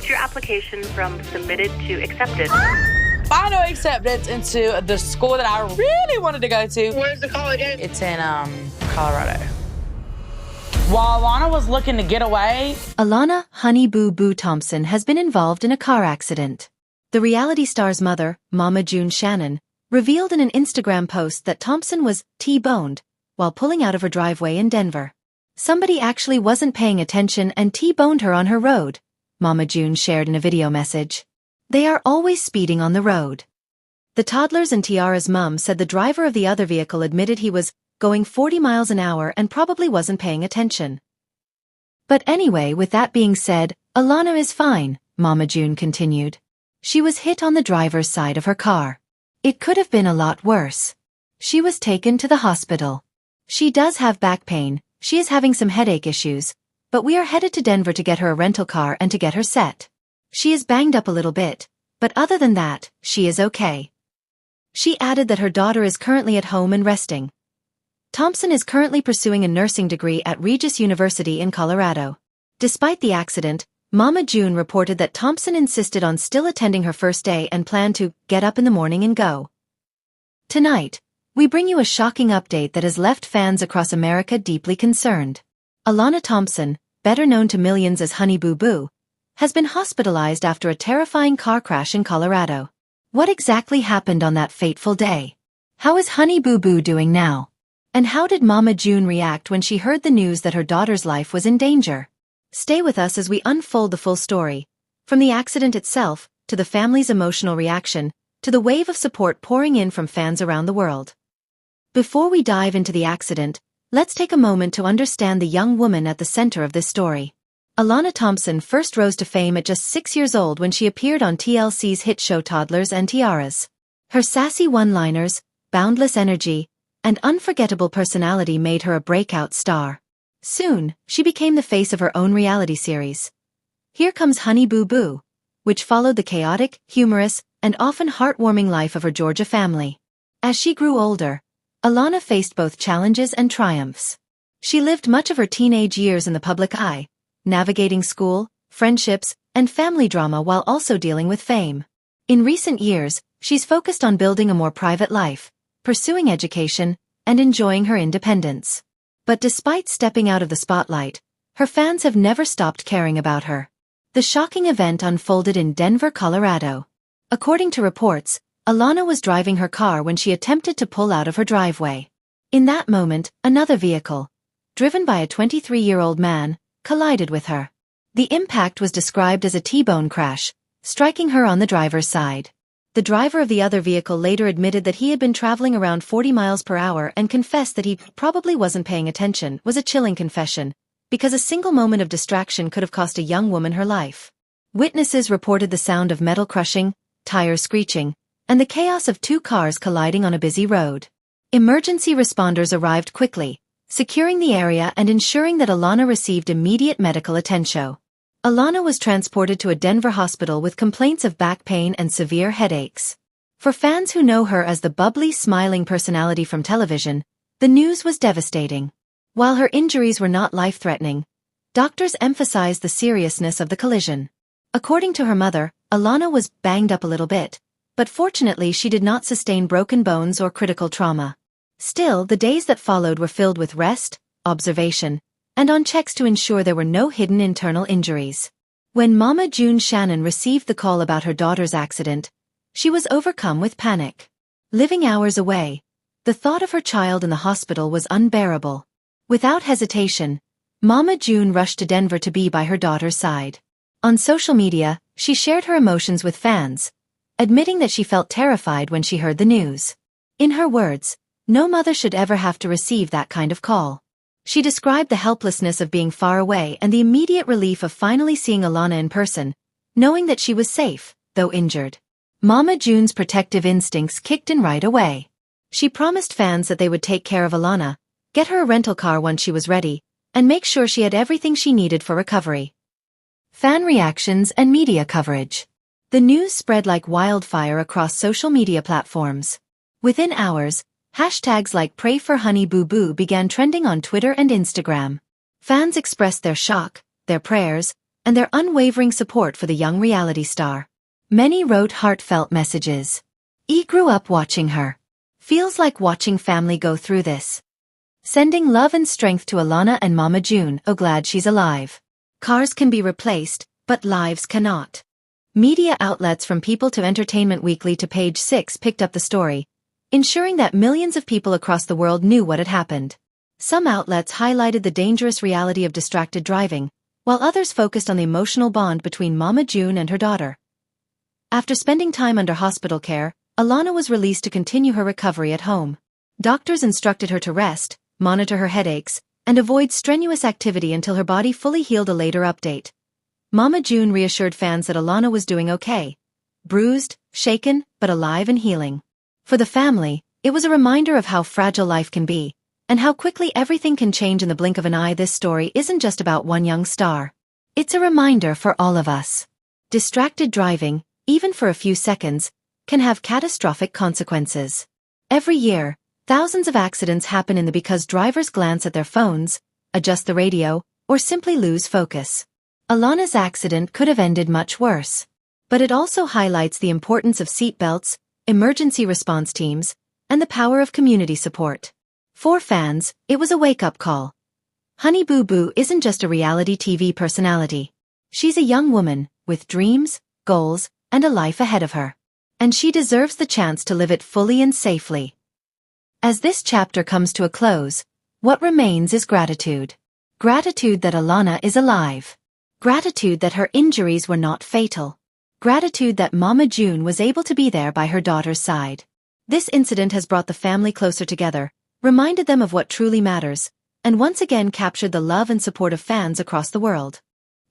moved your application from submitted to accepted. Final acceptance into the school that I really wanted to go to. Where's the college? It's in Colorado. While Alana was looking to get away, Alana Honey Boo Boo Thompson has been involved in a car accident. The reality star's mother, Mama June Shannon, revealed in an Instagram post that Thompson was T-boned while pulling out of her driveway in Denver. Somebody actually wasn't paying attention and T-boned her on her road, Mama June shared in a video message. They are always speeding on the road. The toddler's and Tiara's mum said the driver of the other vehicle admitted he was going 40 miles an hour and probably wasn't paying attention. But anyway, with that being said, Alana is fine, Mama June continued. She was hit on the driver's side of her car. It could have been a lot worse. She was taken to the hospital. She does have back pain, she is having some headache issues, but we are headed to Denver to get her a rental car and to get her set. She is banged up a little bit, but other than that, she is okay. She added that her daughter is currently at home and resting. Thompson is currently pursuing a nursing degree at Regis University in Colorado. Despite the accident, Mama June reported that Thompson insisted on still attending her first day and planned to get up in the morning and go. Tonight, we bring you a shocking update that has left fans across America deeply concerned. Alana Thompson, better known to millions as Honey Boo Boo, has been hospitalized after a terrifying car crash in Colorado. What exactly happened on that fateful day? How is Honey Boo Boo doing now? And how did Mama June react when she heard the news that her daughter's life was in danger? Stay with us as we unfold the full story, from the accident itself, to the family's emotional reaction, to the wave of support pouring in from fans around the world. Before we dive into the accident, let's take a moment to understand the young woman at the center of this story. Alana Thompson first rose to fame at just 6 years old when she appeared on TLC's hit show Toddlers and Tiaras. Her sassy one-liners, boundless energy, and unforgettable personality made her a breakout star. Soon, she became the face of her own reality series. Here Comes Honey Boo Boo, which followed the chaotic, humorous, and often heartwarming life of her Georgia family. As she grew older, Alana faced both challenges and triumphs. She lived much of her teenage years in the public eye, navigating school, friendships, and family drama while also dealing with fame. In recent years, she's focused on building a more private life, pursuing education, and enjoying her independence. But despite stepping out of the spotlight, her fans have never stopped caring about her. The shocking event unfolded in Denver, Colorado. According to reports, Alana was driving her car when she attempted to pull out of her driveway. In that moment, another vehicle, driven by a 23-year-old man, collided with her. The impact was described as a T-bone crash, striking her on the driver's side. The driver of the other vehicle later admitted that he had been traveling around 40 miles per hour and confessed that he probably wasn't paying attention. Was a chilling confession, because a single moment of distraction could have cost a young woman her life. Witnesses reported the sound of metal crushing, tires screeching, and the chaos of two cars colliding on a busy road. Emergency responders arrived quickly, securing the area and ensuring that Alana received immediate medical attention. Alana was transported to a Denver hospital with complaints of back pain and severe headaches. For fans who know her as the bubbly, smiling personality from television, the news was devastating. While her injuries were not life-threatening, doctors emphasized the seriousness of the collision. According to her mother, Alana was banged up a little bit, but fortunately she did not sustain broken bones or critical trauma. Still, the days that followed were filled with rest, observation, and on checks to ensure there were no hidden internal injuries. When Mama June Shannon received the call about her daughter's accident, she was overcome with panic. Living hours away, the thought of her child in the hospital was unbearable. Without hesitation, Mama June rushed to Denver to be by her daughter's side. On social media, she shared her emotions with fans, admitting that she felt terrified when she heard the news. In her words, no mother should ever have to receive that kind of call. She described the helplessness of being far away and the immediate relief of finally seeing Alana in person, knowing that she was safe, though injured. Mama June's protective instincts kicked in right away. She promised fans that they would take care of Alana, get her a rental car once she was ready, and make sure she had everything she needed for recovery. Fan reactions and media coverage. The news spread like wildfire across social media platforms. Within hours, hashtags like Pray for Honey Boo Boo began trending on Twitter and Instagram. Fans expressed their shock, their prayers, and their unwavering support for the young reality star. Many wrote heartfelt messages. "E grew up watching her. Feels like watching family go through this. Sending love and strength to Alana and Mama June. Oh, glad she's alive. Cars can be replaced, but lives cannot." Media outlets from People to Entertainment Weekly to Page 6 picked up the story, ensuring that millions of people across the world knew what had happened. Some outlets highlighted the dangerous reality of distracted driving, while others focused on the emotional bond between Mama June and her daughter. After spending time under hospital care, Alana was released to continue her recovery at home. Doctors instructed her to rest, monitor her headaches, and avoid strenuous activity until her body fully healed. A later update. Mama June reassured fans that Alana was doing okay. Bruised, shaken, but alive and healing. For the family, it was a reminder of how fragile life can be, and how quickly everything can change in the blink of an eye. This story isn't just about one young star. It's a reminder for all of us. Distracted driving, even for a few seconds, can have catastrophic consequences. Every year, thousands of accidents happen because drivers glance at their phones, adjust the radio, or simply lose focus. Alana's accident could have ended much worse. But it also highlights the importance of seatbelts, emergency response teams, and the power of community support. For fans, it was a wake-up call. Honey Boo Boo isn't just a reality TV personality. She's a young woman, with dreams, goals, and a life ahead of her. And she deserves the chance to live it fully and safely. As this chapter comes to a close, what remains is gratitude. Gratitude that Alana is alive. Gratitude that her injuries were not fatal. Gratitude that Mama June was able to be there by her daughter's side. This incident has brought the family closer together, reminded them of what truly matters, and once again captured the love and support of fans across the world.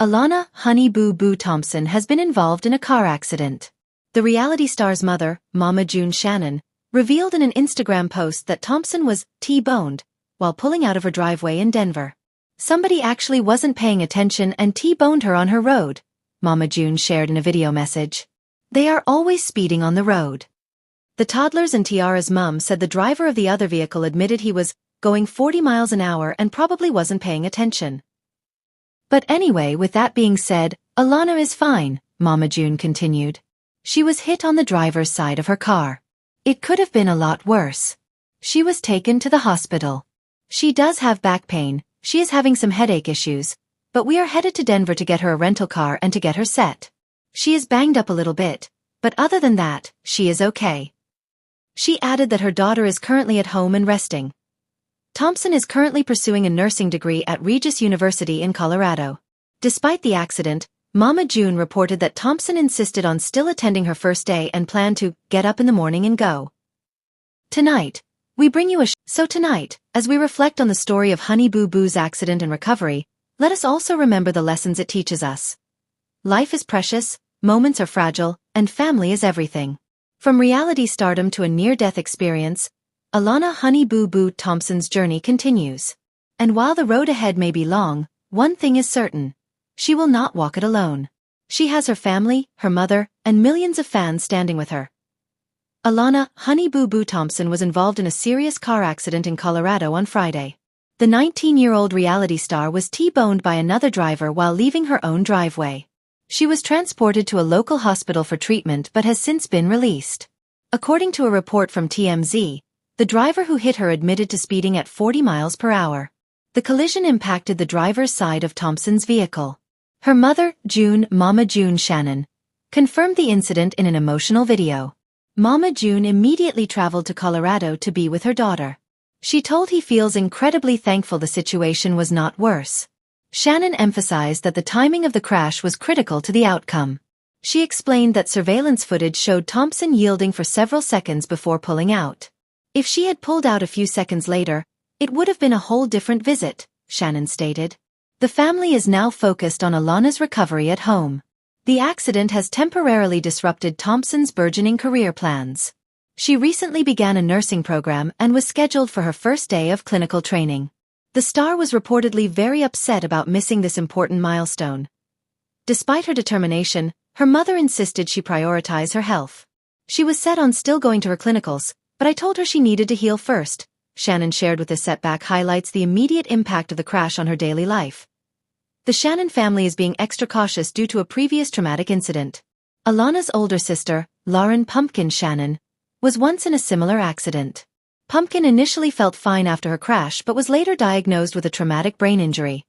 Alana Honey Boo Boo Thompson has been involved in a car accident. The reality star's mother, Mama June Shannon, revealed in an Instagram post that Thompson was T-boned while pulling out of her driveway in Denver. "Somebody actually wasn't paying attention and T-boned her on her road," Mama June shared in a video message. "They are always speeding on the road." The toddler's and Tiara's mum said the driver of the other vehicle admitted he was going 40 miles an hour and probably wasn't paying attention. "But anyway, with that being said, Alana is fine," Mama June continued. "She was hit on the driver's side of her car. It could have been a lot worse. She was taken to the hospital. She does have back pain. She is having some headache issues, but we are headed to Denver to get her a rental car and to get her set. She is banged up a little bit, but other than that, she is okay." She added that her daughter is currently at home and resting. Thompson is currently pursuing a nursing degree at Regis University in Colorado. Despite the accident, Mama June reported that Thompson insisted on still attending her first day and planned to get up in the morning and go. "Tonight, we bring you So tonight, as we reflect on the story of Honey Boo Boo's accident and recovery, let us also remember the lessons it teaches us. Life is precious, moments are fragile, and family is everything. From reality stardom to a near-death experience, Alana Honey Boo Boo Thompson's journey continues. And while the road ahead may be long, one thing is certain. She will not walk it alone. She has her family, her mother, and millions of fans standing with her. Alana Honey Boo Boo Thompson was involved in a serious car accident in Colorado on Friday. The 19-year-old reality star was T-boned by another driver while leaving her own driveway. She was transported to a local hospital for treatment but has since been released. According to a report from TMZ, the driver who hit her admitted to speeding at 40 miles per hour. The collision impacted the driver's side of Thompson's vehicle. Her mother, Mama June Shannon, confirmed the incident in an emotional video. Mama June immediately traveled to Colorado to be with her daughter. She told he feels incredibly thankful the situation was not worse. Shannon emphasized that the timing of the crash was critical to the outcome. She explained that surveillance footage showed Thompson yielding for several seconds before pulling out. "If she had pulled out a few seconds later, it would have been a whole different visit," Shannon stated. The family is now focused on Alana's recovery at home. The accident has temporarily disrupted Thompson's burgeoning career plans. She recently began a nursing program and was scheduled for her first day of clinical training. The star was reportedly very upset about missing this important milestone. Despite her determination, her mother insisted she prioritize her health. "She was set on still going to her clinicals, but I told her she needed to heal first," Shannon shared. With this setback highlights the immediate impact of the crash on her daily life. The Shannon family is being extra cautious due to a previous traumatic incident. Alana's older sister, Lauren Pumpkin Shannon, was once in a similar accident. Pumpkin initially felt fine after her crash but was later diagnosed with a traumatic brain injury.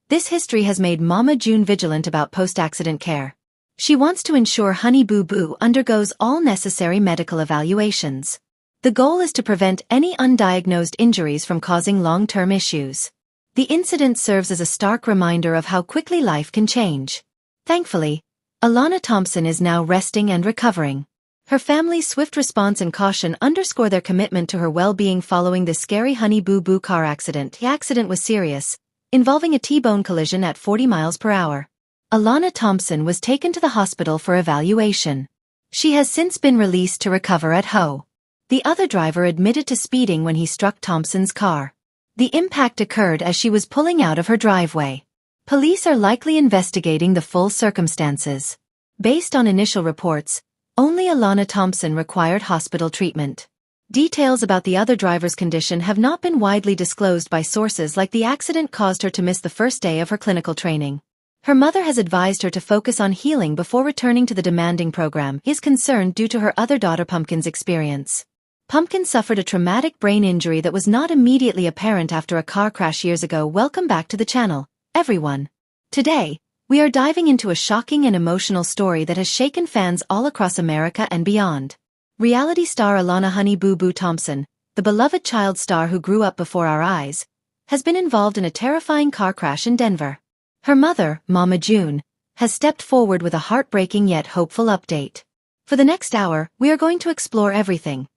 This history has made Mama June vigilant about post-accident care. She wants to ensure Honey Boo Boo undergoes all necessary medical evaluations. The goal is to prevent any undiagnosed injuries from causing long-term issues. The incident serves as a stark reminder of how quickly life can change. Thankfully, Alana Thompson is now resting and recovering. Her family's swift response and caution underscore their commitment to her well-being following the scary Honey Boo Boo car accident. The accident was serious, involving a T-bone collision at 40 miles per hour. Alana Thompson was taken to the hospital for evaluation. She has since been released to recover at home. The other driver admitted to speeding when he struck Thompson's car. The impact occurred as she was pulling out of her driveway. Police are likely investigating the full circumstances. Based on initial reports, only Alana Thompson required hospital treatment. Details about the other driver's condition have not been widely disclosed by sources, like the accident caused her to miss the first day of her clinical training. Her mother has advised her to focus on healing before returning to the demanding program. He is concerned due to her other daughter Pumpkin's experience. Pumpkin suffered a traumatic brain injury that was not immediately apparent after a car crash years ago. Welcome back to the channel, everyone. Today, we are diving into a shocking and emotional story that has shaken fans all across America and beyond. Reality star Alana Honey Boo Boo Thompson, the beloved child star who grew up before our eyes, has been involved in a terrifying car crash in Denver. Her mother, Mama June, has stepped forward with a heartbreaking yet hopeful update. For the next hour, we are going to explore everything.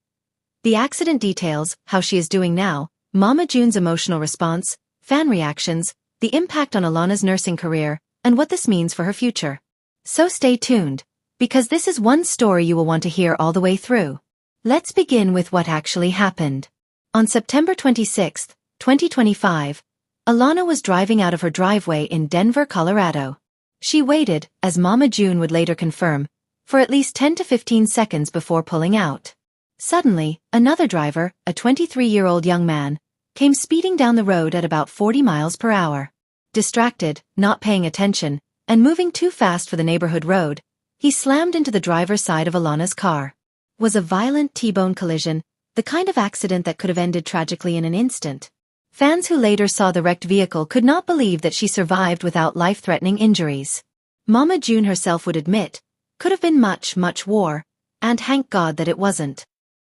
The accident details, how she is doing now, Mama June's emotional response, fan reactions, the impact on Alana's nursing career, and what this means for her future. So stay tuned, because this is one story you will want to hear all the way through. Let's begin with what actually happened. On September 26, 2025, Alana was driving out of her driveway in Denver, Colorado. She waited, as Mama June would later confirm, for at least 10 to 15 seconds before pulling out. Suddenly, another driver, a 23-year-old young man, came speeding down the road at about 40 miles per hour. Distracted, not paying attention, and moving too fast for the neighborhood road, he slammed into the driver's side of Alana's car. It was a violent T-bone collision, the kind of accident that could have ended tragically in an instant. Fans who later saw the wrecked vehicle could not believe that she survived without life-threatening injuries. Mama June herself would admit, could have been much, much war, and thank God that it wasn't.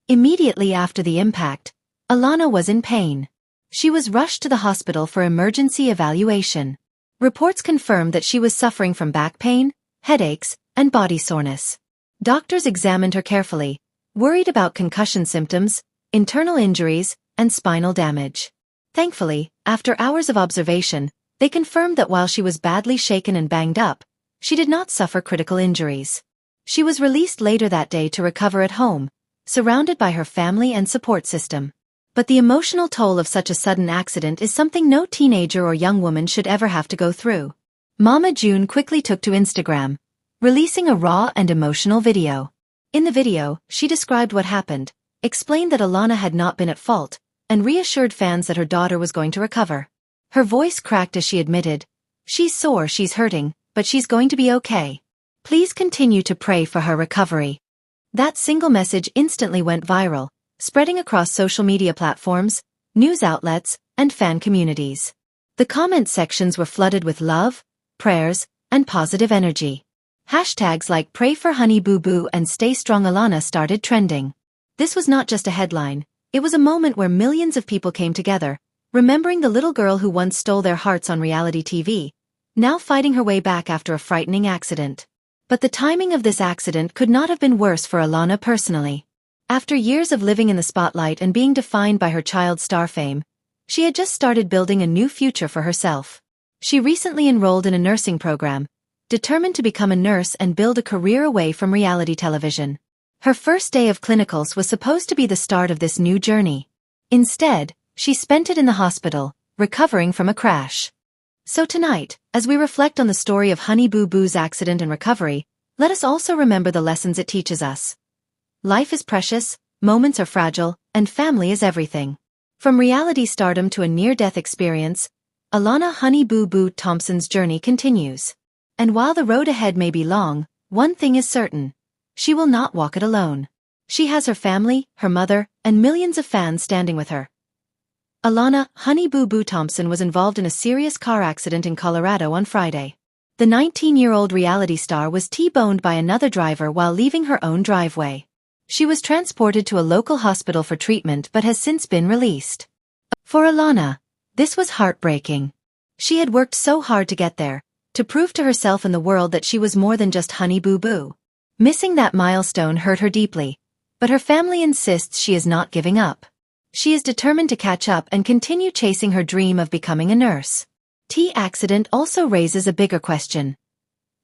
Immediately after the impact, Alana was in pain. She was rushed to the hospital for emergency evaluation. Reports confirmed that she was suffering from back pain, headaches, and body soreness. Doctors examined her carefully, worried about concussion symptoms, internal injuries, and spinal damage. Thankfully, after hours of observation, they confirmed that while she was badly shaken and banged up, she did not suffer critical injuries. She was released later that day to recover at home, surrounded by her family and support system. But the emotional toll of such a sudden accident is something no teenager or young woman should ever have to go through. Mama June quickly took to Instagram, releasing a raw and emotional video. In the video, she described what happened, explained that Alana had not been at fault, and reassured fans that her daughter was going to recover. Her voice cracked as she admitted, "She's sore, she's hurting, but she's going to be okay. Please continue to pray for her recovery." That single message instantly went viral, spreading across social media platforms, news outlets, and fan communities. The comment sections were flooded with love, prayers, and positive energy. Hashtags like "Pray for Honey Boo Boo" and "Stay Strong Alana" started trending. This was not just a headline. It was a moment where millions of people came together, remembering the little girl who once stole their hearts on reality TV, now fighting her way back after a frightening accident. But the timing of this accident could not have been worse for Alana personally. After years of living in the spotlight and being defined by her child star fame, she had just started building a new future for herself. She recently enrolled in a nursing program, determined to become a nurse and build a career away from reality television. Her first day of clinicals was supposed to be the start of this new journey. Instead, she spent it in the hospital, recovering from a crash. So tonight, as we reflect on the story of Honey Boo Boo's accident and recovery, let us also remember the lessons it teaches us. Life is precious, moments are fragile, and family is everything. From reality stardom to a near-death experience, Alana Honey Boo Boo Thompson's journey continues. And while the road ahead may be long, one thing is certain. She will not walk it alone. She has her family, her mother, and millions of fans standing with her. Alana Honey Boo Boo Thompson was involved in a serious car accident in Colorado on Friday. The 19-year-old reality star was T-boned by another driver while leaving her own driveway. She was transported to a local hospital for treatment but has since been released. For Alana, this was heartbreaking. She had worked so hard to get there, to prove to herself and the world that she was more than just Honey Boo Boo. Missing that milestone hurt her deeply, but her family insists she is not giving up. She is determined to catch up and continue chasing her dream of becoming a nurse. T accident also raises a bigger question.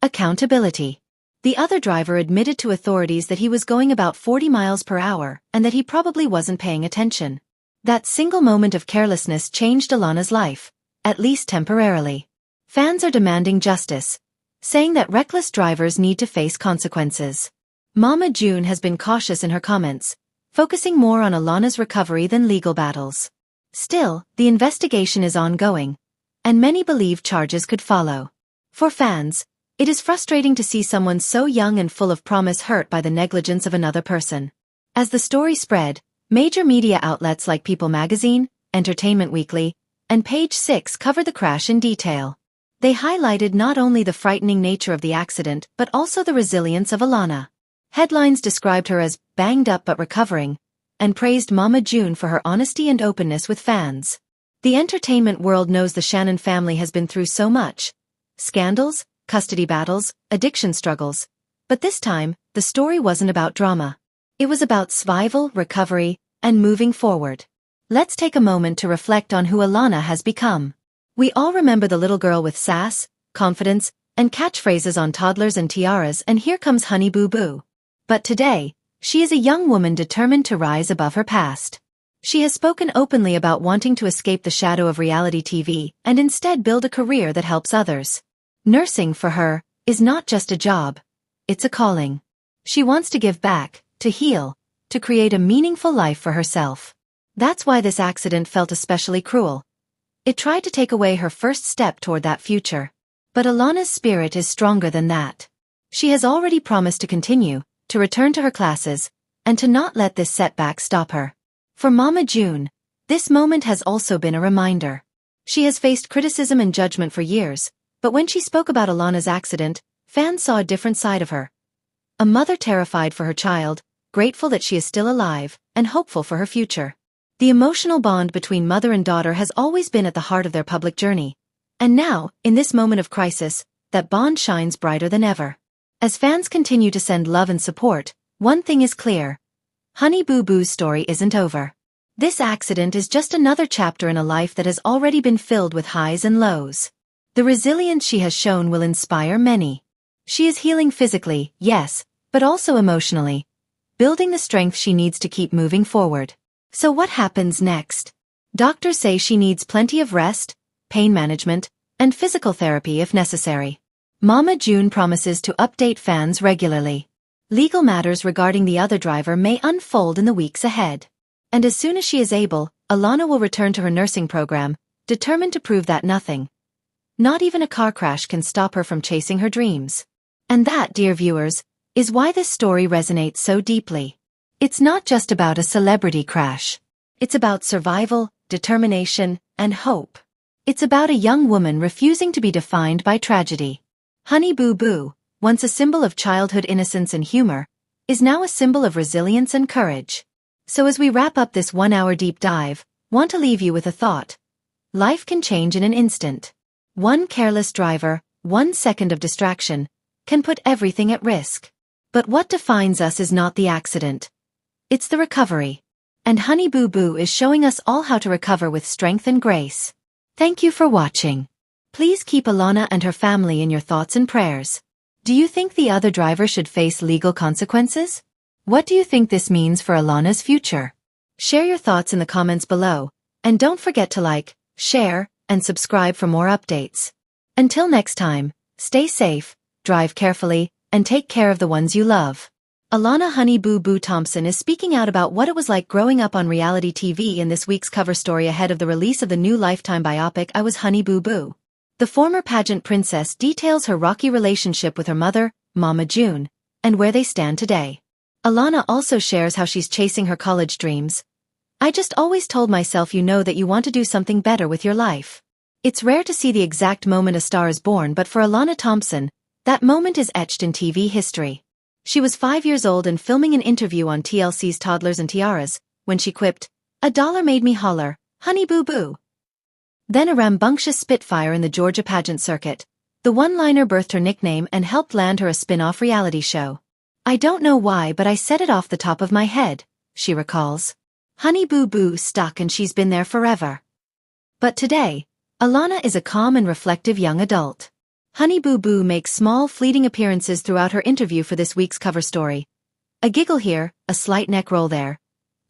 Accountability. The other driver admitted to authorities that he was going about 40 miles per hour and that he probably wasn't paying attention. That single moment of carelessness changed Alana's life, at least temporarily. Fans are demanding justice, saying that reckless drivers need to face consequences. Mama June has been cautious in her comments, focusing more on Alana's recovery than legal battles. Still, the investigation is ongoing, and many believe charges could follow. For fans, it is frustrating to see someone so young and full of promise hurt by the negligence of another person. As the story spread, major media outlets like People magazine, Entertainment Weekly, and Page 6 covered the crash in detail. They highlighted not only the frightening nature of the accident but also the resilience of Alana. Headlines described her as banged up but recovering, and praised Mama June for her honesty and openness with fans. The entertainment world knows the Shannon family has been through so much. Scandals, custody battles, addiction struggles. But this time, the story wasn't about drama. It was about survival, recovery, and moving forward. Let's take a moment to reflect on who Alana has become. We all remember the little girl with sass, confidence, and catchphrases on toddlers and tiaras, and here comes Honey Boo Boo. But today, she is a young woman determined to rise above her past. She has spoken openly about wanting to escape the shadow of reality TV and instead build a career that helps others. Nursing, for her, is not just a job. It's a calling. She wants to give back, to heal, to create a meaningful life for herself. That's why this accident felt especially cruel. It tried to take away her first step toward that future. But Alana's spirit is stronger than that. She has already promised to continue, to return to her classes, and to not let this setback stop her. For Mama June, this moment has also been a reminder. She has faced criticism and judgment for years, but when she spoke about Alana's accident, fans saw a different side of her. A mother terrified for her child, grateful that she is still alive, and hopeful for her future. The emotional bond between mother and daughter has always been at the heart of their public journey. And now, in this moment of crisis, that bond shines brighter than ever. As fans continue to send love and support, one thing is clear. Honey Boo Boo's story isn't over. This accident is just another chapter in a life that has already been filled with highs and lows. The resilience she has shown will inspire many. She is healing physically, yes, but also emotionally, building the strength she needs to keep moving forward. So what happens next? Doctors say she needs plenty of rest, pain management, and physical therapy if necessary. Mama June promises to update fans regularly. Legal matters regarding the other driver may unfold in the weeks ahead. And as soon as she is able, Alana will return to her nursing program, determined to prove that nothing, not even a car crash, can stop her from chasing her dreams. And that, dear viewers, is why this story resonates so deeply. It's not just about a celebrity crash. It's about survival, determination, and hope. It's about a young woman refusing to be defined by tragedy. Honey Boo Boo, once a symbol of childhood innocence and humor, is now a symbol of resilience and courage. So as we wrap up this 1-hour deep dive, want to leave you with a thought. Life can change in an instant. One careless driver, 1 second of distraction, can put everything at risk. But what defines us is not the accident. It's the recovery. And Honey Boo Boo is showing us all how to recover with strength and grace. Thank you for watching. Please keep Alana and her family in your thoughts and prayers. Do you think the other driver should face legal consequences? What do you think this means for Alana's future? Share your thoughts in the comments below, and don't forget to like, share, and subscribe for more updates. Until next time, stay safe, drive carefully, and take care of the ones you love. Alana Honey Boo Boo Thompson is speaking out about what it was like growing up on reality TV in this week's cover story ahead of the release of the new Lifetime biopic I Was Honey Boo Boo. The former pageant princess details her rocky relationship with her mother, Mama June, and where they stand today. Alana also shares how she's chasing her college dreams. I just always told myself that you want to do something better with your life. It's rare to see the exact moment a star is born, but for Alana Thompson, that moment is etched in TV history. She was 5 years old and filming an interview on TLC's Toddlers and Tiaras, when she quipped, "$1 made me holler, honey boo boo." Then a rambunctious spitfire in the Georgia pageant circuit, the one-liner birthed her nickname and helped land her a spin-off reality show. "I don't know why, but I said it off the top of my head," she recalls. Honey Boo Boo stuck and she's been there forever. But today, Alana is a calm and reflective young adult. Honey Boo Boo makes small, fleeting appearances throughout her interview for this week's cover story. A giggle here, a slight neck roll there.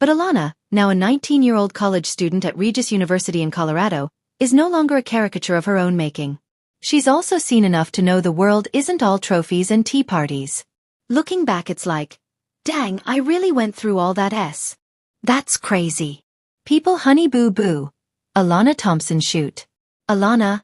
But Alana, now a 19-year-old college student at Regis University in Colorado, is no longer a caricature of her own making. She's also seen enough to know the world isn't all trophies and tea parties. Looking back, it's like, dang, I really went through all that S. That's crazy. People Honey Boo Boo. Alana Thompson shoot. Alana,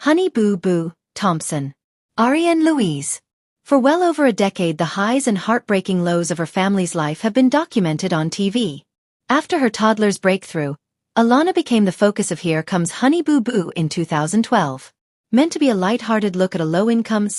Honey Boo Boo, Thompson. Ariane Louise. For well over a decade, the highs and heartbreaking lows of her family's life have been documented on TV. After her toddler's breakthrough, Alana became the focus of Here Comes Honey Boo Boo in 2012. Meant to be a light-hearted look at a low-income,